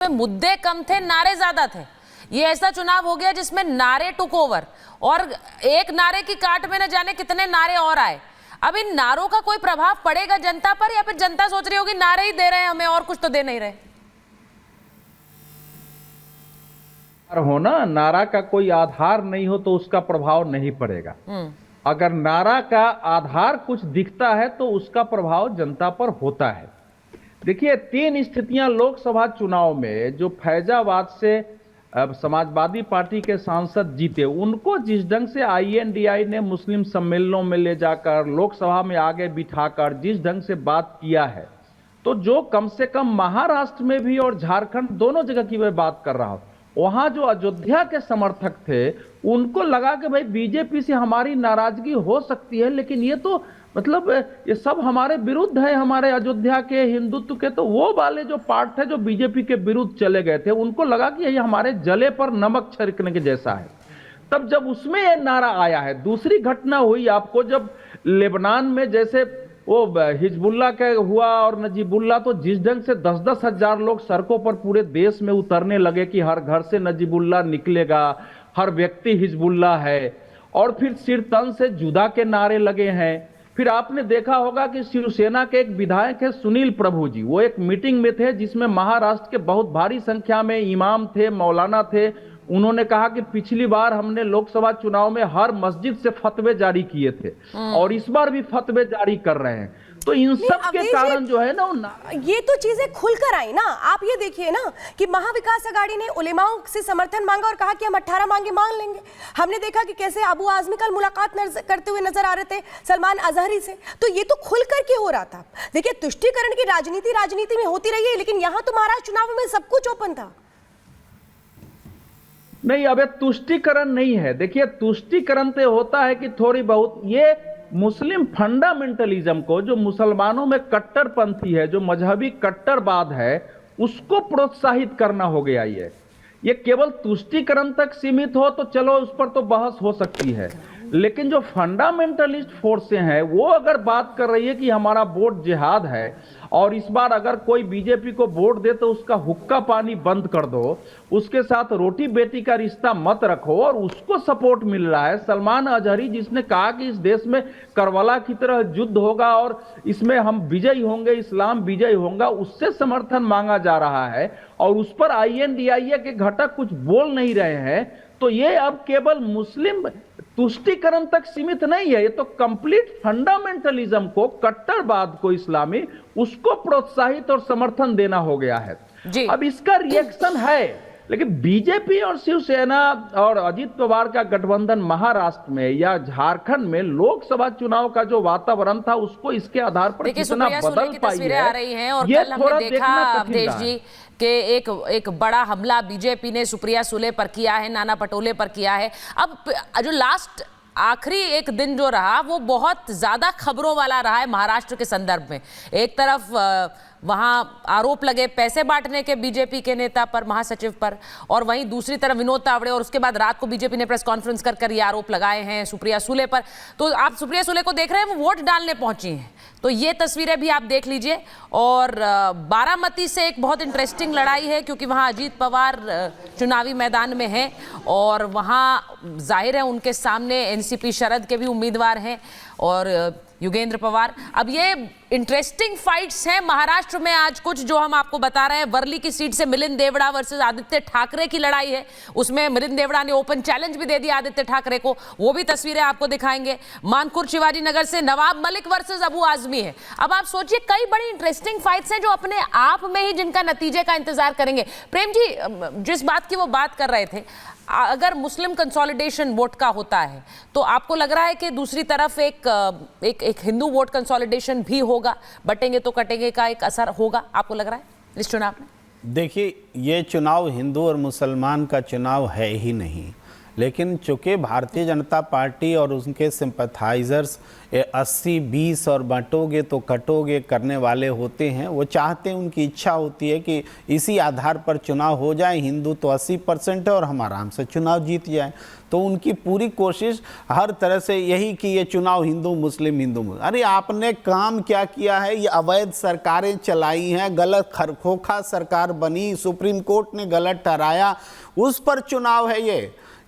मुद्दे कम थे, नारे ज्यादा थे। ये ऐसा चुनाव हो गया जिसमें नारे टुक ओवर, और एक नारे की काट में न जाने कितने नारे और आए। अब इन नारों का कोई प्रभाव पड़ेगा जनता पर, या फिर जनता सोच रही होगी नारे ही दे रहे हैं हमें और कुछ तो दे नहीं रहे? होना नारा का कोई आधार नहीं हो तो उसका प्रभाव नहीं पड़ेगा। अगर नारा का आधार कुछ दिखता है तो उसका प्रभाव जनता पर होता है। देखिए, तीन स्थितियां लोकसभा चुनाव में जो फैजाबाद से समाजवादी पार्टी के सांसद जीते, उनको जिस ढंग से आईएनडीआई ने मुस्लिम सम्मेलनों में ले जाकर लोकसभा में आगे बिठाकर जिस ढंग से बात किया है, तो जो कम से कम महाराष्ट्र में भी और झारखंड दोनों जगह की मैं बात कर रहा हूं, वहां जो अयोध्या के समर्थक थे उनको लगा कि भाई बीजेपी से हमारी नाराजगी हो सकती है, लेकिन ये तो मतलब ये सब हमारे विरुद्ध है, हमारे अयोध्या के हिंदुत्व के। तो वो वाले जो पार्ट थे जो बीजेपी के विरुद्ध चले गए थे, उनको लगा कि ये हमारे जले पर नमक छिड़कने के जैसा है। तब जब उसमें ये नारा आया है, दूसरी घटना हुई आपको जब लेबनान में जैसे वो हिजबुल्ला का हुआ और नजीबुल्ला, तो जिस ढंग से 10-10 हजार लोग सड़कों पर पूरे देश में उतरने लगे कि हर घर से नजीबुल्ला निकलेगा, हर व्यक्ति हिजबुल्ला है, और फिर सिरतन से जुदा के नारे लगे हैं। फिर आपने देखा होगा कि शिवसेना के एक विधायक है सुनील प्रभु जी, वो एक मीटिंग में थे जिसमें महाराष्ट्र के बहुत भारी संख्या में इमाम थे, मौलाना थे। उन्होंने कहा कि पिछली बार हमने लोकसभा चुनाव में हर मस्जिद से फतवे जारी किए थे और इस बार भी फतवे जारी कर रहे हैं। तो इन सब के कारण जो है ना, ये तो चीजें खुलकर आई ना। आप ये देखिए ना कि महाविकास अघाड़ी ने उलेमाओं से समर्थन मांगा और कहा कि हम 18 मांगे मांग लेंगे। हमने देखा कि कैसे अबू आजमी कल मुलाकात करते हुए नजर आ रहे थे सलमान अजहरी से। तो ये तो खुल करके हो रहा था। देखिए, तुष्टीकरण की राजनीति में होती रही है, लेकिन यहाँ तो महाराष्ट्र चुनाव में सब कुछ ओपन था। नहीं, अब तुष्टीकरण नहीं है। देखिए, तुष्टीकरण तो होता है कि थोड़ी बहुत ये मुस्लिम फंडामेंटलिज्म को, जो मुसलमानों में कट्टरपंथी है, जो मजहबी कट्टरवाद है, उसको प्रोत्साहित करना हो गया। ये केवल तुष्टीकरण तक सीमित हो तो चलो उस पर तो बहस हो सकती है, लेकिन जो फंडामेंटलिस्ट फोर्सें हैं वो अगर बात कर रही है कि हमारा वोट जिहाद है, और इस बार अगर कोई बीजेपी को वोट दे तो उसका हुक्का पानी बंद कर दो, उसके साथ रोटी बेटी का रिश्ता मत रखो, और उसको सपोर्ट मिल रहा है। सलमान अजहरी जिसने कहा कि इस देश में करबला की तरह युद्ध होगा और इसमें हम विजयी होंगे, इस्लाम विजयी होगा, उससे समर्थन मांगा जा रहा है, और उस पर आईएनडीआई के घटक कुछ बोल नहीं रहे हैं। तो ये अब केवल मुस्लिम तुष्टीकरण तक सीमित नहीं है, ये तो कंप्लीट फंडामेंटलिज्म को, कट्टरवाद को, इस्लामी, उसको प्रोत्साहित और समर्थन देना हो गया है जी। अब इसका रिएक्शन है, लेकिन बीजेपी और शिवसेना और अजीत पवार का गठबंधन महाराष्ट्र में या झारखंड में लोकसभा चुनाव का जो वातावरण था उसको इसके आधार पर कितना बदल पाई है, आ रही हैं। और कल हमने देखा अवधेश जी कि एक बड़ा हमला बीजेपी ने सुप्रिया सुले पर किया है, नाना पटोले पर किया है। अब जो लास्ट आखिरी एक दिन जो रहा वो बहुत ज्यादा खबरों वाला रहा है महाराष्ट्र के संदर्भ में। एक तरफ वहां आरोप लगे पैसे बांटने के बीजेपी के नेता पर, महासचिव पर, और वहीं दूसरी तरफ विनोद तावड़े, और उसके बाद रात को बीजेपी ने प्रेस कॉन्फ्रेंस कर ये आरोप लगाए हैं सुप्रिया सुले पर। तो आप सुप्रिया सुले को देख रहे हैं, वो वोट डालने पहुंची हैं, तो ये तस्वीरें भी आप देख लीजिए। और बारामती से एक बहुत इंटरेस्टिंग लड़ाई है, क्योंकि वहां अजीत पवार चुनावी मैदान में हैं और वहां जाहिर है उनके सामने एनसीपी शरद के भी उम्मीदवार हैं और योगेंद्र पवार। अब ये इंटरेस्टिंग फाइट्स हैं महाराष्ट्र में आज कुछ जो हम आपको बता रहे हैं। वर्ली की सीट से मिलिंद देवड़ा वर्सेस आदित्य ठाकरे की लड़ाई है, उसमें मिलिंद देवड़ा ने ओपन चैलेंज भी दे दिया आदित्य ठाकरे को, वो भी तस्वीरें आपको दिखाएंगे। मानकुर शिवाजी नगर से नवाब मलिक वर्सेस अबू आजमी है। अब आप सोचिए, कई बड़ी इंटरेस्टिंग फाइट्स हैं जो अपने आप में ही जिनका नतीजे का इंतजार करेंगे। प्रेम जी, जिस बात की वो बात कर रहे थे, अगर मुस्लिम कंसोलिडेशन वोट का होता है तो आपको लग रहा है कि दूसरी तरफ एक हिंदू वोट कंसोलिडेशन भी होगा, बटेंगे तो कटेंगे का एक असर होगा, आपको लग रहा है इस चुनाव में? देखिए, ये चुनाव हिंदू और मुसलमान का चुनाव है ही नहीं, लेकिन चूंकि भारतीय जनता पार्टी और उनके सिंपैथाइजर्स 80-20 और बांटोगे तो कटोगे करने वाले होते हैं, वो चाहते हैं, उनकी इच्छा होती है कि इसी आधार पर चुनाव हो जाए, हिंदू तो 80% है और हम आराम से चुनाव जीत जाए। तो उनकी पूरी कोशिश हर तरह से यही कि ये चुनाव हिंदू मुस्लिम। अरे आपने काम क्या किया है? ये अवैध सरकारें चलाई हैं, गलत खोखा सरकार बनी, सुप्रीम कोर्ट ने गलत ठहराया, उस पर चुनाव है।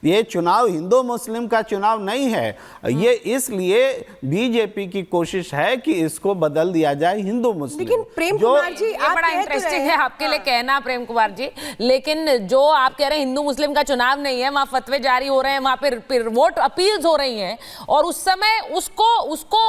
ये चुनाव हिंदू मुस्लिम का चुनाव नहीं है। ये इसलिए बीजेपी की कोशिश है कि इसको बदल दिया जाए हिंदू मुस्लिम। लेकिन प्रेम कुमार जी, ये बड़ा इंटरेस्टिंग है आपके लिए कहना प्रेम कुमार जी, लेकिन जो आप कह रहे हैं हिंदू मुस्लिम का चुनाव नहीं है, वहां फतवे जारी हो रहे हैं, वहां पे वोट अपील्स हो रही हैं, और उस समय उसको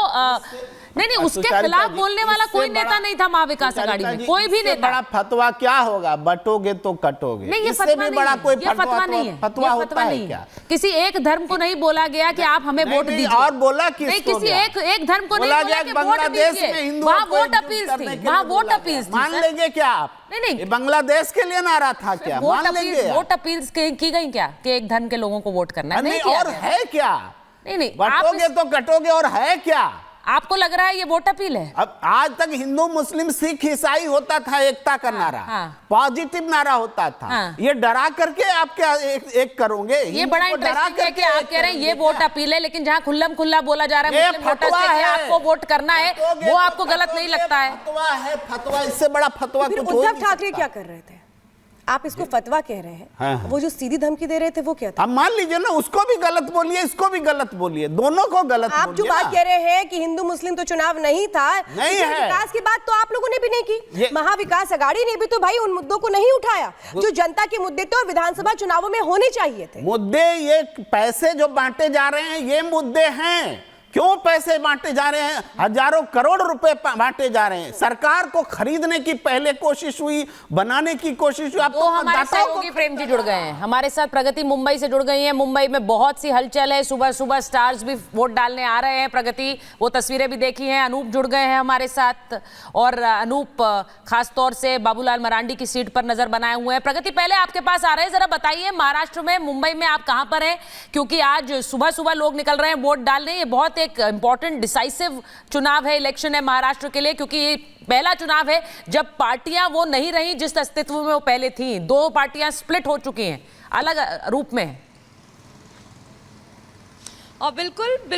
नहीं उसके खिलाफ बोलने वाला कोई नेता नहीं था महाविकास आघाड़ी में, कोई भी नेता। बड़ा फतवा क्या होगा? बटोगे तो कटोगे। नहीं, ये इससे फतवा भी बड़ा कोई फतवा नहीं है। फतवा होता है क्या? किसी एक धर्म को नहीं बोला गया कि आप हमें वोट दीजिए, और बोला किसको? नहीं, किसी एक धर्म को नहीं बोला कि बांग्लादेश में हिंदू, वहां वोट अपील्स थी, वहां वोट अपील्स थी। मान लेंगे क्या आप? नहीं, बांग्लादेश के लिए नारा था क्या? वोट अपील्स की गई क्या कि एक धर्म के लोगों को वोट करना है? और है क्या? नहीं, बटोगे तो कटोगे, और है क्या? आपको लग रहा है ये वोट अपील है? अब आज तक हिंदू मुस्लिम सिख ईसाई होता था एकता का नारा, पॉजिटिव नारा होता था। ये डरा करके आप क्या एक करोगे? ये बड़ा इंटरेस्टिंग है कि आप कह रहे हैं ये वोट अपील है, लेकिन जहां खुल्लम खुल्ला बोला जा रहा है मुस्लिम वोटर्स से कि आपको वोट करना है, वो आपको गलत नहीं लगता है? फतवा है, फतवा, इससे बड़ा फतवा कुछ हो नहीं उद्धव ठाकरे क्या कर रहे थे? आप इसको फतवा कह रहे हैं। हाँ। वो जो सीधी धमकी दे रहे थे वो क्या था? अब मान लीजिए ना, उसको भी गलत बोलिए, इसको भी गलत बोलिए, दोनों को गलत बोलिए। आप जो बात कह रहे हैं कि हिंदू मुस्लिम तो चुनाव नहीं था, नहीं है। विकास की बात तो आप लोगों ने भी नहीं की, महाविकास आघाड़ी ने भी तो भाई उन मुद्दों को नहीं उठाया जो जनता के मुद्दे थे और विधानसभा चुनावों में होने चाहिए थे। मुद्दे ये पैसे जो बांटे जा रहे हैं, ये मुद्दे हैं। क्यों पैसे बांटे जा रहे हैं? हजारों करोड़ रुपए बांटे जा रहे हैं। सरकार को खरीदने की पहले कोशिश हुई, बनाने की कोशिश हुई। अब तो हमारे सहयोगी प्रेम जी जुड़ गए हैं हमारे साथ, प्रगति मुंबई से जुड़ गई हैं। मुंबई में बहुत सी हलचल है, सुबह सुबह स्टार्स भी वोट डालने आ रहे हैं। प्रगति, वो तस्वीरें भी देखी हैं। अनूप जुड़ गए हैं हमारे साथ, और अनूप खासतौर से बाबूलाल मरांडी की सीट पर नजर बनाए हुए हैं। प्रगति, पहले आपके पास आ रहे हैं, जरा बताइए महाराष्ट्र में, मुंबई में आप कहां पर हैं? क्योंकि आज सुबह सुबह लोग निकल रहे हैं वोट डालने। ये बहुत एक इंपॉर्टेंट डिसाइसिव चुनाव है, इलेक्शन है महाराष्ट्र के लिए, क्योंकि ये पहला चुनाव है जब पार्टियां वो नहीं रही जिस अस्तित्व में वो पहले थी। दो पार्टियां स्प्लिट हो चुकी हैं, अलग रूप में। और बिल्कुल